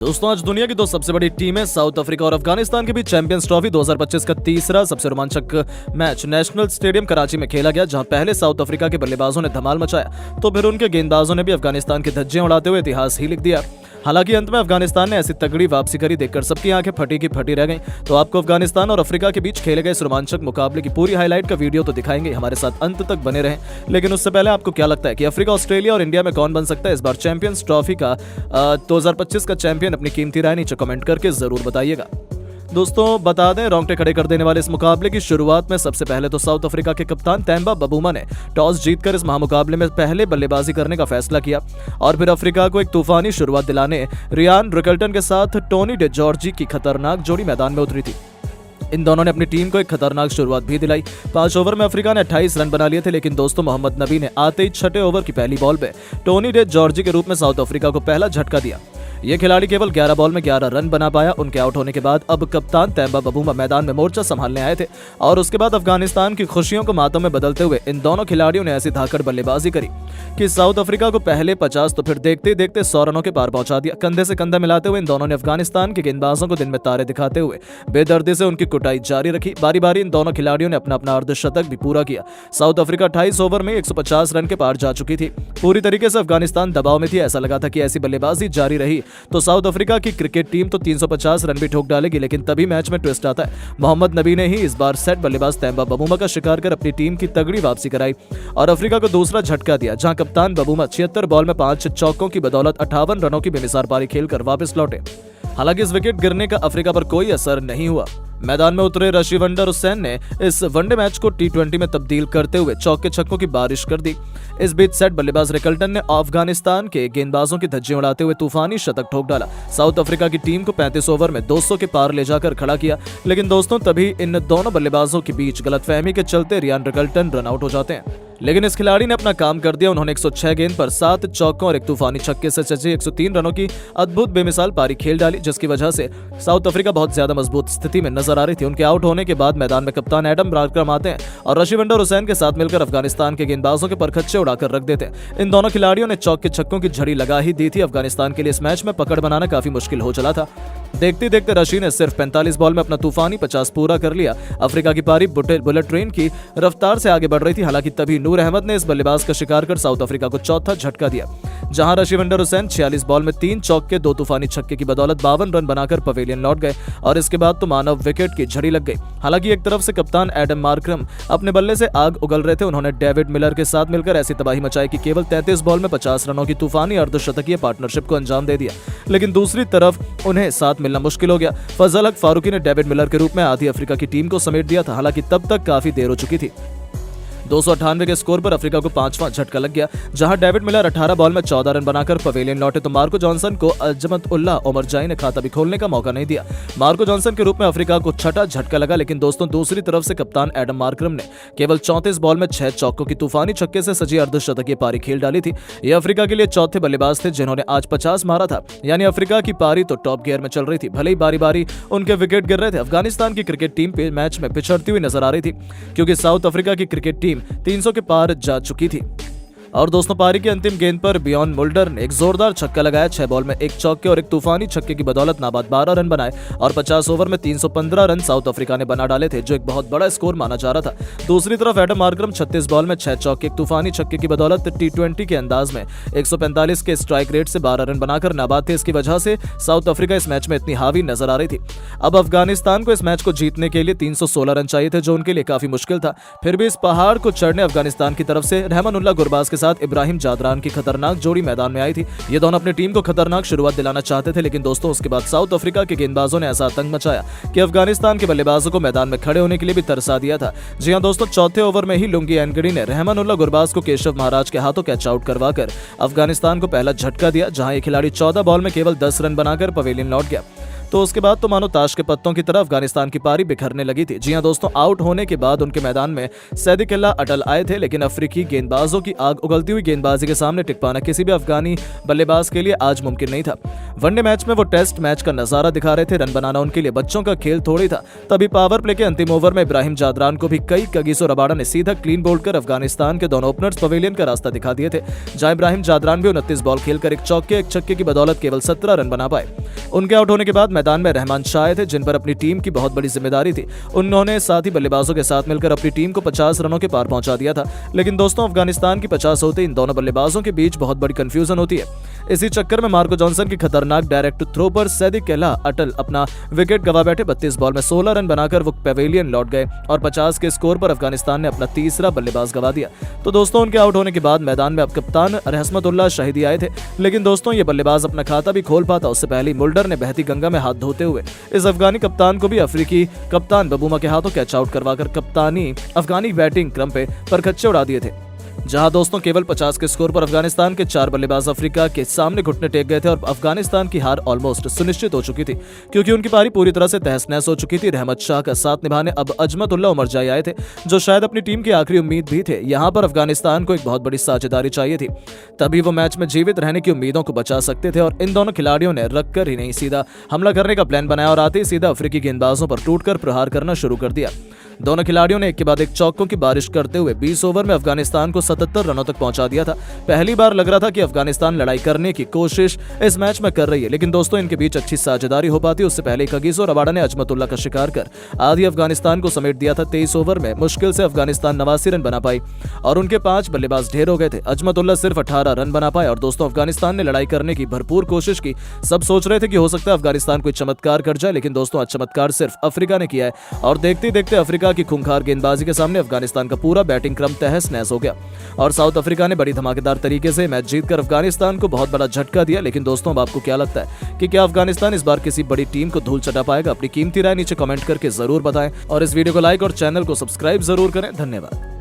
दोस्तों आज दुनिया की दो सबसे बड़ी टीमें साउथ अफ्रीका और अफगानिस्तान के बीच चैंपियंस ट्रॉफी 2025 का तीसरा सबसे रोमांचक मैच नेशनल स्टेडियम कराची में खेला गया, जहां पहले साउथ अफ्रीका के बल्लेबाजों ने धमाल मचाया तो फिर उनके गेंदबाजों ने भी अफगानिस्तान की धज्जियां उड़ाते हुए इतिहास ही लिख दिया। हालांकि अंत में अफगानिस्तान ने ऐसी तगड़ी वापसी करी, देखकर सबकी आंखें फटी की फटी रह गईं। तो आपको अफगानिस्तान और अफ्रीका के बीच खेले गए इस रोमांचक मुकाबले की पूरी हाईलाइट का वीडियो तो दिखाएंगे, हमारे साथ अंत तक बने रहें। लेकिन उससे पहले आपको क्या लगता है कि अफ्रीका, ऑस्ट्रेलिया और इंडिया में कौन बन सकता है इस बार चैंपियंस ट्रॉफी का 2025 का चैंपियन? अपनी कीमती राय नीचे कमेंट करके जरूर बताइएगा। दोस्तों बता दें, रोंगटे खड़े कर देने वाले इस मुकाबले की शुरुआत में सबसे पहले तो साउथ अफ्रीका के कप्तान तेम्बा बबूमा ने टॉस जीतकर इस महामुकाबले में पहले बल्लेबाजी करने का फैसला किया और फिर अफ्रीका को एक तूफानी शुरुआत दिलाने रियान रिकल्टन के साथ टोनी डे जॉर्जी की खतरनाक जोड़ी मैदान में उतरी थी। इन दोनों ने अपनी टीम को एक खतरनाक शुरुआत भी दिलाई। 5 ओवर में अफ्रीका ने 28 रन बना लिए थे, लेकिन दोस्तों मोहम्मद नबी ने आते ही 6 ओवर की पहली बॉल पे टोनी डे जॉर्जी के रूप में साउथ अफ्रीका को पहला झटका दिया। ये खिलाड़ी केवल 11 बॉल में 11 रन बना पाया। उनके आउट होने के बाद अब कप्तान तेम्बा बबूमा मैदान में मोर्चा संभालने आए थे और उसके बाद अफगानिस्तान की खुशियों को मातम में बदलते हुए इन दोनों खिलाड़ियों ने ऐसी धाकड़ बल्लेबाजी करी कि साउथ अफ्रीका को पहले 50 तो फिर देखते देखते 100 रनों के पार पहुंचा दिया। कंधे से कंधा मिलाते हुए इन दोनों ने अफगानिस्तान के गेंदबाजों को दिन में तारे दिखाते हुए बेदर्दी से उनकी कुटाई जारी रखी। बारी बारी इन दोनों खिलाड़ियों ने अपना अपना अर्धशतक भी पूरा किया। साउथ अफ्रीका 28 ओवर में 150 रन के पार जा चुकी थी। पूरी तरीके से अफगानिस्तान दबाव में थी। ऐसा लगा था कि ऐसी बल्लेबाजी जारी रही तो साउथ अफ्रीका की क्रिकेट टीम तो 350 रन भी ठोक डालेगी, लेकिन तभी मैच में ट्विस्ट आता है। मोहम्मद नबी ने ही इस बार सेट बल्लेबाज तेम्बा बबूमा का शिकार कर अपनी टीम की तगड़ी वापसी कराई और अफ्रीका को दूसरा झटका दिया, जहां कप्तान बबूमा 76 बॉल में 5 चौकों की बदौलत 58 रनों की बेमिसाल पारी खेलकर वापस लौटे। हालांकि इस विकेट गिरने का अफ्रीका पर कोई असर नहीं हुआ। मैदान में उतरे रशिवंडर हुसैन ने इस वनडे मैच को T20 में तब्दील करते हुए चौके छक्कों की बारिश कर दी। इस बीच सेट बल्लेबाज रिकल्टन ने अफगानिस्तान के गेंदबाजों की धज्जियां उड़ाते हुए तूफानी शतक ठोक डाला। साउथ अफ्रीका की टीम को 35 ओवर में 200 के पार ले जाकर खड़ा किया, लेकिन दोस्तों तभी इन दोनों बल्लेबाजों के बीच गलतफहमी के चलते रियान रिकल्टन रन आउट हो जाते हैं। लेकिन इस खिलाड़ी ने अपना काम कर दिया। उन्होंने 106 गेंद पर 7 चौकों और एक तूफानी छक्के से सजे 103 रनों की अद्भुत बेमिसाल पारी खेल डाली, जिसकी वजह से साउथ अफ्रीका बहुत ज्यादा मजबूत स्थिति में नजर आ रही थी। उनके आउट होने के बाद मैदान में कप्तान एडम मार्करम आते हैं और रशिवंडर हुसैन के साथ मिलकर अफगानिस्तान के गेंदबाजों के परखच्चे उड़ाकर रख देते हैं। इन दोनों खिलाड़ियों ने चौके छक्कों की झड़ी लगा ही दी थी। अफगानिस्तान के लिए इस मैच में पकड़ बनाना काफी मुश्किल हो चला था। देखते देखते रशी ने सिर्फ 45 बॉल में अपना तूफानी 50 पूरा कर लिया। अफ्रीका की पारी बुलेट ट्रेन की रफ्तार से आगे बढ़ रही थी। हालांकि तभी नूर अहमद ने इस बल्लेबाज का शिकार कर साउथ अफ्रीका को चौथा झटका दिया, जहां रशिवंडर हुसैन 46 बॉल में 3 चौके 2 तूफानी छक्के की बदौलत 52 रन बनाकर पवेलियन लौट गए और इसके बाद तो मानव विकेट की झड़ी लग गई। हालांकि एक तरफ से कप्तान एडम मार्करम अपने बल्ले से आग उगल रहे थे। उन्होंने डेविड मिलर के साथ मिलकर ऐसी तबाही मचाई कि केवल 33 बॉल में 50 रनों की तूफानी अर्धशतकीय पार्टनरशिप को अंजाम दे दिया। लेकिन दूसरी तरफ उन्हें साथ मिलना मुश्किल हो गया। फजल हक फारूकी ने डेविड मिलर के रूप में आधी अफ्रीका की टीम को समेट दिया था। हालांकि तब तक काफी देर हो चुकी थी। 298 के स्कोर पर अफ्रीका को 5वां झटका लग गया, जहां डेविड मिलर 18 बॉल में 14 रन बनाकर पवेलियन लौटे तो मार्को जॉनसन को अजमत उल्लाह ओमर जाई ने खाता भी खोलने का मौका नहीं दिया। मार्को जॉनसन के रूप में अफ्रीका को 6ठा झटका लगा। लेकिन दोस्तों दूसरी तरफ से कप्तान एडम मार्करम ने केवल 34 बॉल में 6 चौकों की तूफानी छक्के से सजी अर्धशतकीय पारी खेल डाली थी। ये अफ्रीका के लिए चौथे बल्लेबाज थे जिन्होंने आज 50 मारा था, यानी अफ्रीका की पारी तो टॉप गियर में चल रही थी। भले ही बारी बारी उनके विकेट गिर रहे थे। अफगानिस्तान की क्रिकेट टीम पे मैच में पिछड़ती हुई नजर आ रही थी, क्योंकि साउथ अफ्रीका की क्रिकेट टीम 300 के पार जा चुकी थी। और दोस्तों पारी की अंतिम गेंद पर बियॉन मुल्डर ने एक जोरदार छक्का लगाया। 6 बॉल में 1 चौके और एक तूफानी छक्के की बदौलत नाबाद 12 रन बनाए और 50 ओवर में 315 रन साउथ अफ्रीका ने बना डाले थे, जो एक बहुत बड़ा स्कोर माना जा रहा था। दूसरी तरफ एडम मार्करम 36 बॉल में 6 चौके, एक तूफानी छक्के की बदौलत T20 के अंदाज में 145 के स्ट्राइक रेट से 12 रन बनाकर नाबाद थे। इसकी वजह से साउथ अफ्रीका इस मैच में इतनी हावी नजर आ रही थी। अब अफगानिस्तान को इस मैच को जीतने के लिए 316 रन चाहिए थे, जो उनके लिए काफी मुश्किल था। फिर भी इस पहाड़ को चढ़ने अफगानिस्तान की तरफ से रहमानुल्लाह गुरबाज के साथ इब्राहिम जादरान की खतरनाक जोड़ी मैदान में आई थी। ये दोनों अपनी टीम को खतरनाक शुरुआत दिलाना चाहते थे, लेकिन दोस्तों उसके बाद साउथ अफ्रीका के गेंदबाजों ने ऐसा आतंक मचाया कि अफगानिस्तान के बल्लेबाजों को मैदान में खड़े होने के लिए भी तरसा दिया था। जी हां दोस्तों, चौथे ओवर में ही लुंगी एनगडी ने रहमानुल्लाह गुरबाज को केशव महाराज के हाथों कैच आउट करवाकर अफगानिस्तान को पहला झटका दिया, जहां ये खिलाड़ी 14 बॉल में केवल 10 रन बनाकर पवेलियन लौट गया। तो उसके बाद तो मानो ताश के पत्तों की तरह अफगानिस्तान की पारी बिखरने लगी थी। जी हां दोस्तों, आउट होने के बाद उनके मैदान में सैदिकुल्लाह अटल आए थे, लेकिन अफ्रीकी गेंदबाजों की आग उगलती हुई गेंदबाजी के सामने टिक पाना किसी भी अफगानी बल्लेबाज के लिए आज मुमकिन नहीं था। वनडे मैच में वो टेस्ट मैच का नजारा दिखा रहे थे। रन बनाना उनके लिए बच्चों का खेल थोड़ी था। तभी पावर प्ले के अंतिम ओवर में इब्राहिम जादरान को भी कई कगिसो रबाडा ने सीधा क्लीन बोल्ड कर अफगानिस्तान के दोनों ओपनर्स पवेलियन का रास्ता दिखा दिए थे, जहां इब्राहिम जादरान भी 29 बॉल खेलकर एक चौके एक छक्के की बदौलत केवल 17 रन बना पाए। उनके आउट होने के बाद मैदान में रहमान शाह आए थे, जिन पर अपनी टीम की बहुत बड़ी जिम्मेदारी थी। उन्होंने साथी बल्लेबाजों के साथ मिलकर अपनी टीम को 50 रनों के पार पहुंचा दिया था। लेकिन दोस्तों, अफगानिस्तान की 50 होते इन दोनों बल्लेबाजों के बीच बहुत बड़ी कंफ्यूजन होती है। इसी चक्कर में मार्को जॉनसन की खतरनाक डायरेक्ट थ्रो पर सैदिकुल्लाह अटल अपना विकेट गवा बैठे। 32 बॉल में 16 रन बनाकर वो पवेलियन लौट गए और 50 के स्कोर पर अफगानिस्तान ने अपना तीसरा बल्लेबाज गवा दिया। तो दोस्तों, उनके आउट होने के बाद मैदान में अब कप्तान रहमतुल्लाह शाहिदी आए थे, लेकिन दोस्तों ये बल्लेबाज अपना खाता भी खोल पाता उससे पहले मुल्डर ने बहती गंगा में हाथ धोते हुए इस अफगानी कप्तान को भी अफ्रीकी कप्तान बबूमा के हाथों कैच आउट करवाकर कप्तानी अफगानी बैटिंग क्रम पे परखच्चे उड़ा दिए थे। जहां दोस्तों केवल 50 के स्कोर पर अफगानिस्तान के 4 बल्लेबाज अफ्रीका के सामने घुटने टेक गए थे और अफगानिस्तान की हार ऑलमोस्ट सुनिश्चित हो चुकी थी, क्योंकि उनकी पारी पूरी तरह से तहस नहस हो चुकी थी। रहमत शाह का साथ निभाने अब अजमतुल्लाह उमरजाई आए थे, जो शायद अपनी टीम की आखिरी उम्मीद भी थे। यहाँ पर अफगानिस्तान को एक बहुत बड़ी साझेदारी चाहिए थी, तभी वो मैच में जीवित रहने की उम्मीदों को बचा सकते थे। और इन दोनों खिलाड़ियों ने रख कर ही नहीं सीधा हमला करने का प्लान बनाया और आते ही सीधा अफ्रीकी गेंदबाजों पर टूटकर प्रहार करना शुरू कर दिया। दोनों खिलाड़ियों ने एक के बाद एक चौकों की बारिश करते हुए 20 ओवर में अफगानिस्तान को 77 रनों तक पहुंचा दिया था। पहली बार लग रहा था कि अफगानिस्तान लड़ाई करने की कोशिश इस मैच में कर रही है, लेकिन दोस्तों इनके बीच अच्छी साझेदारी हो पाती उससे पहले कगिसो रबाडा ने अजमतुल्लाह का शिकार कर आधी अफगानिस्तान को समेट दिया था। 23 ओवर में मुश्किल से अफगानिस्तान 89 रन बना पाई और उनके 5 बल्लेबाज ढेर हो गए थे। अजमतुल्लाह सिर्फ 18 रन बना पाए और दोस्तों अफगानिस्तान ने लड़ाई करने की भरपूर कोशिश की। सब सोच रहे थे कि हो सकता है अफगानिस्तान कोई चमत्कार कर जाए, लेकिन दोस्तों आज चमत्कार सिर्फ अफ्रीका ने किया है और देखते ही देखते अफ्रीका की खूंखार गेंदबाजी के सामने अफगानिस्तान का पूरा बैटिंग क्रम तहस नहस हो गया और साउथ अफ्रीका ने बड़ी धमाकेदार तरीके से मैच जीतकर अफगानिस्तान को बहुत बड़ा झटका दिया। लेकिन दोस्तों, अब आपको क्या लगता है कि क्या अफगानिस्तान इस बार किसी बड़ी टीम को धूल चटा पाएगा? अपनी कीमती राय नीचे कमेंट करके जरूर बताएं और इस वीडियो को लाइक और चैनल को सब्सक्राइब जरूर करें। धन्यवाद।